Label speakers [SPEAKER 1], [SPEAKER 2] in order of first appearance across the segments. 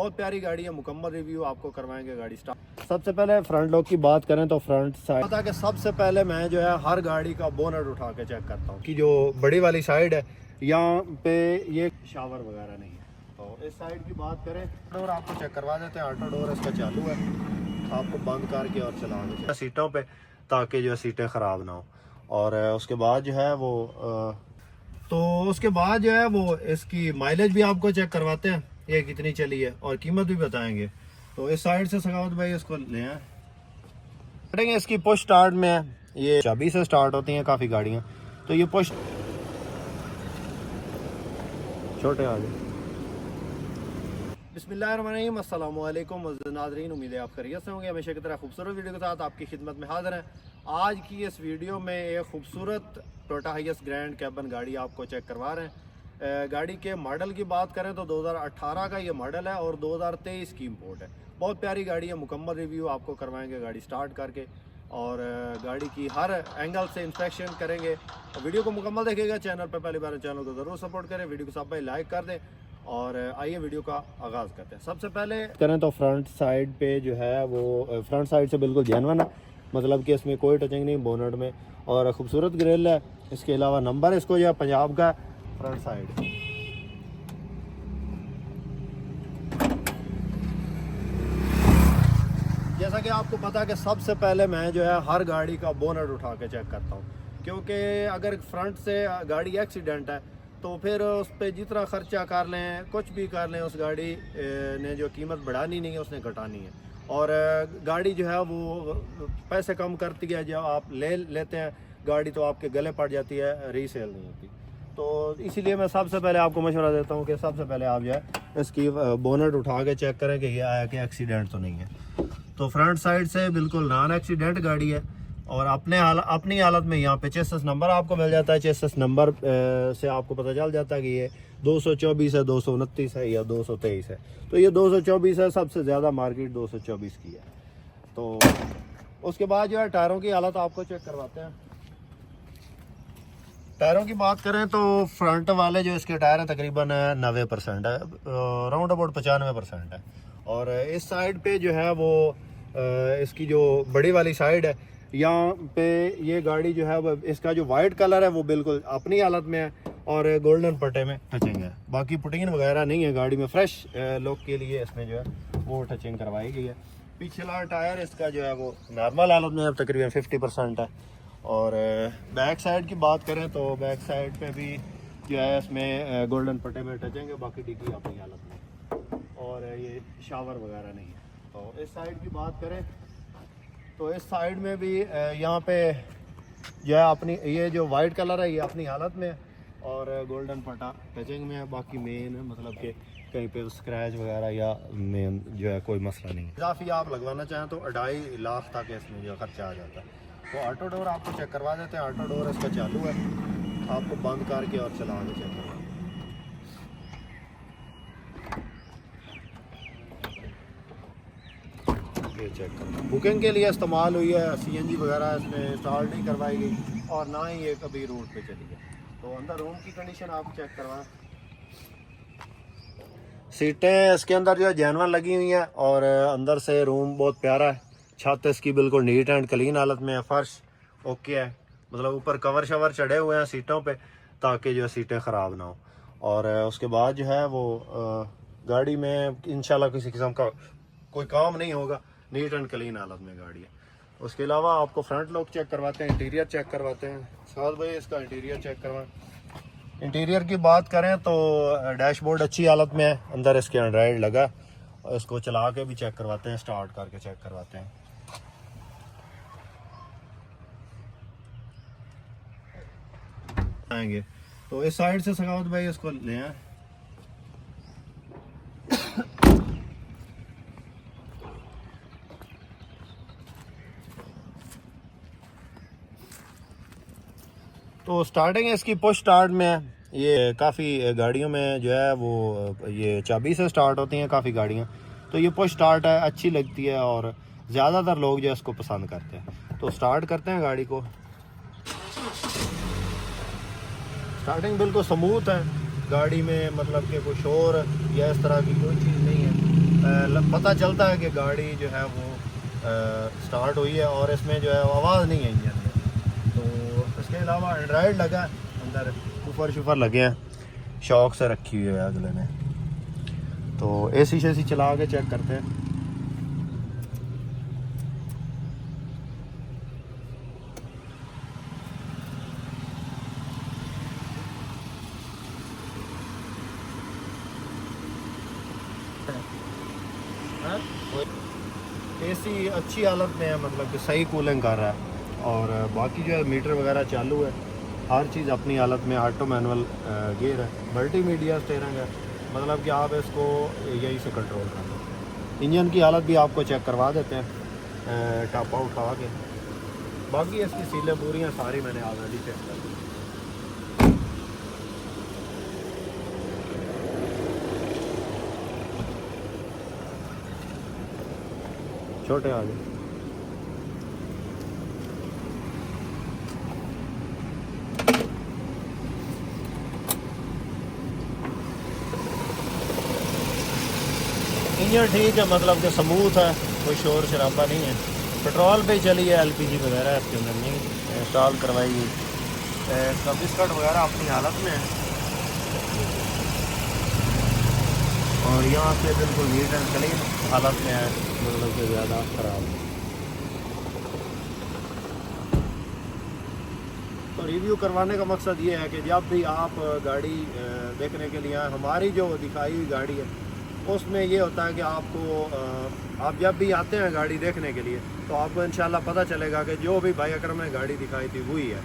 [SPEAKER 1] बहुत प्यारी गाड़ी है, मुकम्मल रिव्यू आपको करवाएंगे गाड़ी स्टार्ट। सबसे पहले फ्रंट लुक की बात करें तो फ्रंट साइड पता कि सबसे पहले मैं जो है हर गाड़ी का बोनट उठा के चेक करता हूँ कि जो बड़ी वाली साइड है यहाँ पे ये शावर वगैरह नहीं है। तो इस साइड की बात करें, डोर आपको चेक करवा देते हैं। ऑटो डोर इसका चालू है, आपको बंद करके और चला देते सीटों पे ताकि जो सीटें ख़राब ना हो। और उसके बाद जो है वो उसके बाद जो है वो इसकी माइलेज भी आपको चेक करवाते हैं, ये कितनी चली है और कीमत भी बताएंगे। तो इस साइड से सखावत भाई इसको ले आए। स्टार्टिंग इसकी पुश स्टार्ट में है, ये चाबी से स्टार्ट होती हैं काफ़ी गाड़ियाँ। तो ये पुश छोटे आ गए। बिस्मिल्लाहिर्रहमानिर्रहीम, अस्सलाम वालेकुम नाज़रीन, उम्मीद है आप खैरियत से होंगे। हमेशा की तरह खूबसूरत वीडियो के साथ आपकी खिदमत में हाजिर हैं। आज की इस वीडियो में एक खूबसूरत टोयोटा हाइएस्ट ग्रैंड कैबन गाड़ी आपको चेक करवा रहे हैं। गाड़ी के मॉडल की बात करें तो 2018 का ये मॉडल है और 2023 की इंपोर्ट है। बहुत प्यारी गाड़ी है, मुकम्मल रिव्यू आपको करवाएंगे गाड़ी स्टार्ट करके और गाड़ी की हर एंगल से इंस्पेक्शन करेंगे। वीडियो को मुकम्मल देखिएगा। चैनल पर पहली बार चैनल को ज़रूर सपोर्ट करें, वीडियो को सब भाई लाइक कर दें और आइए वीडियो का आगाज़ करते हैं। सबसे पहले करें तो फ्रंट साइड पे जो है वो फ्रंट साइड से बिल्कुल जेन्युइन है, मतलब कि इसमें कोई टचिंग नहीं बोनट में, और खूबसूरत ग्रिल है। इसके अलावा नंबर इसको जो है पंजाब का फ्रंट साइड। जैसा कि आपको पता है कि सबसे पहले मैं जो है हर गाड़ी का बोनट उठा के चेक करता हूँ, क्योंकि अगर फ्रंट से गाड़ी एक्सीडेंट है तो फिर उस पर जितना खर्चा कर लें, कुछ भी कर लें, उस गाड़ी ने जो कीमत बढ़ानी नहीं है उसने घटानी है। और गाड़ी जो है वो पैसे कम करती है, जब आप लेते हैं गाड़ी तो आपके गले पड़ जाती है, रीसेल नहीं होती। तो इसीलिए मैं सबसे पहले आपको मशवरा देता हूँ कि सबसे पहले आप जो है इसकी बोनट उठा के चेक करें कि ये आया कि एक्सीडेंट तो नहीं है। तो फ्रंट साइड से बिल्कुल नॉन एक्सीडेंट गाड़ी है और अपनी हालत में यहाँ पे चेसिस नंबर आपको मिल जाता है। चेसिस नंबर से आपको पता चल जाता है कि ये 224 है, 229 है या 223 है। तो ये 224 है, सबसे ज़्यादा मार्केट 224 की है। तो उसके बाद जो है टायरों की हालत आपको चेक करवाते हैं। टायरों की बात करें तो फ्रंट वाले जो इसके टायर हैं तकरीबन 90% है, राउंड अबाउट 95% है। और इस साइड पे जो है वो इसकी जो बड़ी वाली साइड है यहाँ पे ये गाड़ी जो है वो इसका जो वाइट कलर है वो बिल्कुल अपनी हालत में है और गोल्डन पट्टे में टचिंग है। बाकी पुटीन वगैरह नहीं है गाड़ी में, फ्रेश लुक के लिए इसमें जो है वो टचिंग करवाई गई है। पिछला टायर इसका जो है वो नॉर्मल हालत में अब तकरीबन 50% है। और बैक साइड की बात करें तो बैक साइड पे भी जो है इसमें गोल्डन पट्टे में टचिंग है, बाकी डिग्गी अपनी हालत में, और ये शावर वगैरह नहीं है। तो इस साइड की बात करें तो इस साइड में भी यहाँ पे जो है अपनी ये जो वाइट कलर है ये अपनी हालत में और गोल्डन पट्टा टचिंग में है। बाकी मेन मतलब कि कहीं पे स्क्रैच वगैरह या मेन जो है कोई मसला नहीं है। इजाफी आप लगवाना चाहें तो 2.5 लाख तक इसमें जो खर्चा आ जाता है। तो ऑटो डोर आपको चेक करवा देते हैं। ऑटो डोर इसका चालू है, आपको बंद करके और चला के चेक करवा। चेक करो, बुकिंग के लिए इस्तेमाल हुई है, सीएनजी वगैरह इसमें इंस्टॉल नहीं करवाई गई और ना ही ये कभी रोड पे चली है। तो अंदर रूम की कंडीशन आप चेक करवाएं। सीटें इसके अंदर जो है जेन्युइन लगी हुई हैं और अंदर से रूम बहुत प्यारा है। छत इसकी बिल्कुल नीट एंड क्लीन हालत में है, फर्श ओके है, मतलब ऊपर कवर शवर चढ़े हुए हैं सीटों पे ताकि जो है सीटें ख़राब ना हो। और उसके बाद जो है वो गाड़ी में इंशाल्लाह किसी किस्म का कोई काम नहीं होगा, नीट एंड क्लीन हालत में गाड़ी है। उसके अलावा आपको फ्रंट लुक चेक करवाते हैं, इंटीरियर चेक करवाते हैं। साथ भाई इसका इंटीरियर चेक करवाएं। इंटीरियर की बात करें तो डैशबोर्ड अच्छी हालत में है, अंदर इसके एंड्रॉयड लगा, और इसको चला के भी चेक करवाते हैं, स्टार्ट करके चेक करवाते हैं। आएंगे तो इस साइड से सखावत भाई इसको ले आए। तो स्टार्टिंग इसकी पुश स्टार्ट में है। ये काफ़ी गाड़ियों में जो है वो ये चाबी से स्टार्ट होती हैं काफ़ी गाड़ियाँ, तो ये पुश स्टार्ट है, अच्छी लगती है और ज़्यादातर लोग जो है इसको पसंद करते हैं। तो स्टार्ट करते हैं गाड़ी को। स्टार्टिंग बिल्कुल स्मूथ है गाड़ी में, मतलब कि कोई शोर या इस तरह की कोई चीज़ नहीं है। पता चलता है कि गाड़ी जो है वो स्टार्ट हुई है, और इसमें जो है आवाज़ नहीं है इंजन में। तो इसके अलावा एंड्रॉयड लगा है, अंदर ऊपर शुपर लगे हैं, शौक से रखी हुई है अगले ने। तो एसी शेसी चला के चेक करते हैं। एसी अच्छी हालत में है, मतलब कि सही कूलिंग कर रहा है, और बाकी जो है मीटर वगैरह चालू है, हर चीज़ अपनी हालत में। ऑटो मैनुअल गियर है, मल्टीमीडिया स्टीयरिंग है, मतलब कि आप इसको यही से कंट्रोल कर लो। इंजन की हालत भी आपको चेक करवा देते हैं टापा उठा के। बाकी इसकी सीलें पूरी हैं सारी, मैंने ऑलरेडी चेक कर दी। छोटे आगे इंजन ठीक है, मतलब कि स्मूथ है, कोई शोर शराबा नहीं है। पेट्रोल पे ही चली है, एलपीजी वगैरह इसके अंदर नहीं इंस्टॉल करवाई गई। इसका बिस्कट वगैरह अपनी हालत में है, और यहाँ से बिल्कुल नीट एंड क्लीन हालत में है, मतलब कि ज़्यादा ख़राब। तो रिव्यू करवाने का मकसद ये है कि जब भी आप गाड़ी देखने के लिए आए, हमारी जो दिखाई हुई गाड़ी है उसमें ये होता है कि आपको आप जब भी आते हैं गाड़ी देखने के लिए, तो आपको इंशाल्लाह पता चलेगा कि जो भी भाई अकरम ने गाड़ी दिखाई थी वही है,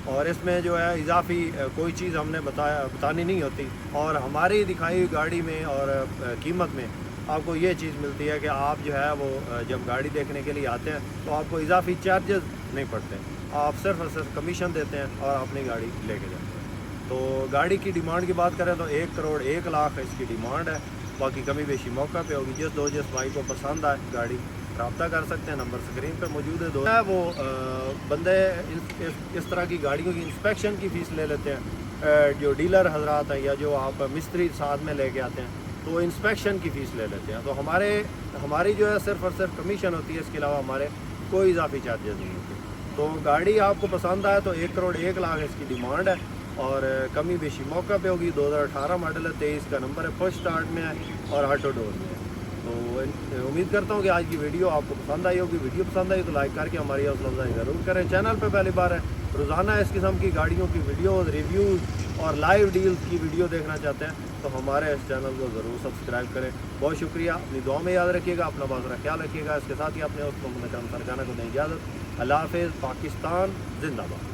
[SPEAKER 1] और इसमें जो है इजाफी कोई चीज़ हमने बतानी नहीं होती। और हमारी दिखाई हुई गाड़ी में और कीमत में आपको ये चीज़ मिलती है कि आप जो है वो जब गाड़ी देखने के लिए आते हैं तो आपको इजाफी चार्जेस नहीं पड़ते, आप सिर्फ और सिर्फ कमीशन देते हैं और अपनी गाड़ी लेके जाते हैं। तो गाड़ी की डिमांड की बात करें तो 1 करोड़ 1 लाख इसकी डिमांड है। बाकी कमी बेशी मौका पे होगी। जिस भाई को पसंद आए गाड़ी रब्ता कर सकते हैं, नंबर स्क्रीन पे मौजूद है। दो है वो बंदे इस तरह की गाड़ियों की इंस्पेक्शन की फ़ीस ले लेते हैं, जो डीलर हजरात हैं या जो आप मिस्त्री साथ में लेके आते हैं तो इंस्पेक्शन की फ़ीस ले लेते हैं। तो हमारी जो है सिर्फ और सिर्फ कमीशन होती है, इसके अलावा हमारे कोई इजाफी चार्जेस नहीं होते। तो गाड़ी आपको पसंद आए तो 1 करोड़ 1 लाख इसकी डिमांड है, और कमी बेशी मौका पे होगी। 2018 मॉडल है, 23 का नंबर है, फर्स्ट स्टार्ट में है और ऑटो डोर में है। तो उम्मीद करता हूँ कि आज की वीडियो आपको पसंद आई होगी। वीडियो पसंद आई तो लाइक करके हमारी हौसला अफजाई ज़रूर करें। चैनल पे पहली बार है, रोज़ाना इस किस्म की गाड़ियों की वीडियोज़, रिव्यूज़ और लाइव डील्स की वीडियो देखना चाहते हैं तो हमारे इस चैनल को ज़रूर सब्सक्राइब करें। बहुत शुक्रिया, अपनी दुआ में याद रखिएगा, अपना बहुत सारा ख्याल रखिएगा। इसके साथ ही अपने उस सरकाना को दें इजाज़त। अल्लाह हाफ़िज़। पाकिस्तान जिंदाबाद।